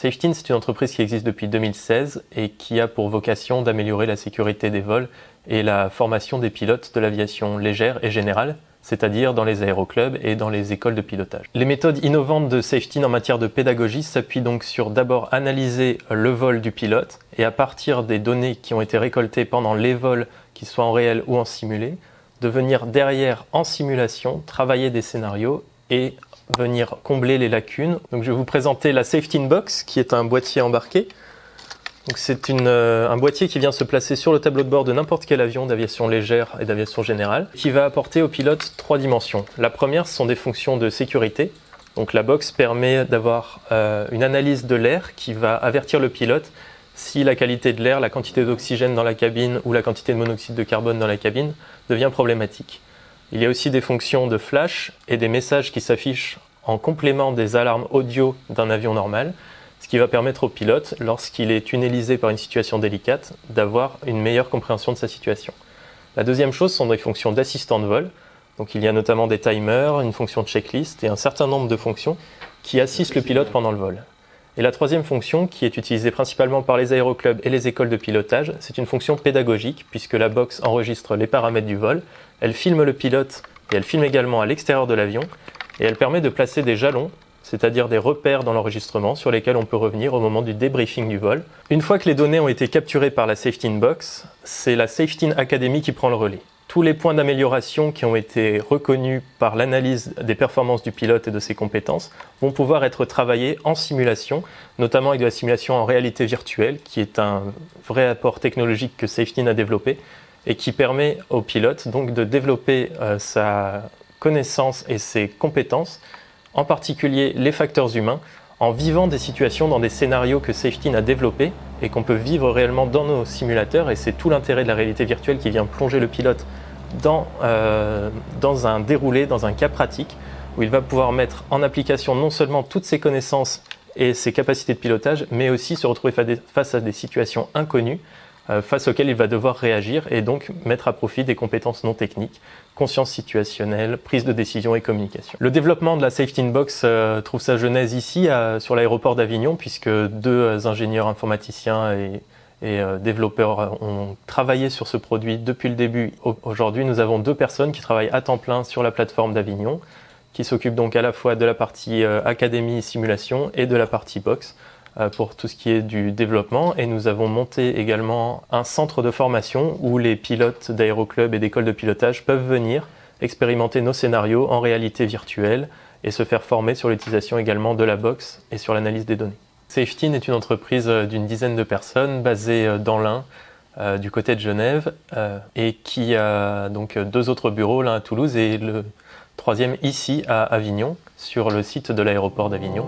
Safetyn, c'est une entreprise qui existe depuis 2016 et qui a pour vocation d'améliorer la sécurité des vols et la formation des pilotes de l'aviation légère et générale, c'est-à-dire dans les aéroclubs et dans les écoles de pilotage. Les méthodes innovantes de Safetyn en matière de pédagogie s'appuient donc sur d'abord analyser le vol du pilote et à partir des données qui ont été récoltées pendant les vols, qu'ils soient en réel ou en simulé, de venir derrière en simulation, travailler des scénarios et venir combler les lacunes. Donc je vais vous présenter la Safetyn Box qui est un boîtier embarqué. C'est un boîtier qui vient se placer sur le tableau de bord de n'importe quel avion d'aviation légère et d'aviation générale, qui va apporter au pilote 3 dimensions. La première, ce sont des fonctions de sécurité. Donc la box permet d'avoir une analyse de l'air qui va avertir le pilote si la qualité de l'air, la quantité d'oxygène dans la cabine ou la quantité de monoxyde de carbone dans la cabine devient problématique. Il y a aussi des fonctions de flash et des messages qui s'affichent en complément des alarmes audio d'un avion normal, ce qui va permettre au pilote, lorsqu'il est tunnelisé par une situation délicate, d'avoir une meilleure compréhension de sa situation. La deuxième chose sont des fonctions d'assistant de vol. Donc il y a notamment des timers, une fonction de checklist et un certain nombre de fonctions qui assistent le pilote pendant le vol. Et la troisième fonction, qui est utilisée principalement par les aéroclubs et les écoles de pilotage, c'est une fonction pédagogique, puisque la box enregistre les paramètres du vol, elle filme le pilote et elle filme également à l'extérieur de l'avion, et elle permet de placer des jalons, c'est-à-dire des repères dans l'enregistrement sur lesquels on peut revenir au moment du débriefing du vol. Une fois que les données ont été capturées par la Safetyn Box, c'est la Safetyn Academy qui prend le relais. Tous les points d'amélioration qui ont été reconnus par l'analyse des performances du pilote et de ses compétences vont pouvoir être travaillés en simulation, notamment avec de la simulation en réalité virtuelle, qui est un vrai apport technologique que Safetyn a développé et qui permet au pilote donc de développer sa connaissance et ses compétences, en particulier les facteurs humains, en vivant des situations dans des scénarios que Safetyn a développés et qu'on peut vivre réellement dans nos simulateurs, et c'est tout l'intérêt de la réalité virtuelle qui vient plonger le pilote dans un déroulé, dans un cas pratique, où il va pouvoir mettre en application non seulement toutes ses connaissances et ses capacités de pilotage, mais aussi se retrouver face à des situations inconnues, face auxquelles il va devoir réagir et donc mettre à profit des compétences non techniques, conscience situationnelle, prise de décision et communication. Le développement de la Safetyn Box trouve sa genèse ici, sur l'aéroport d'Avignon, puisque 2 ingénieurs informaticiens et développeurs ont travaillé sur ce produit depuis le début. Aujourd'hui, nous avons 2 personnes qui travaillent à temps plein sur la plateforme d'Avignon, qui s'occupent donc à la fois de la partie académie et simulation et de la partie box, pour tout ce qui est du développement, et nous avons monté également un centre de formation où les pilotes d'aéroclubs et d'écoles de pilotage peuvent venir expérimenter nos scénarios en réalité virtuelle et se faire former sur l'utilisation également de la box et sur l'analyse des données. Safetyn est une entreprise d'une dizaine de personnes basée dans l'Ain, du côté de Genève, et qui a donc 2 autres bureaux, l'un à Toulouse et le 3e ici à Avignon, sur le site de l'aéroport d'Avignon.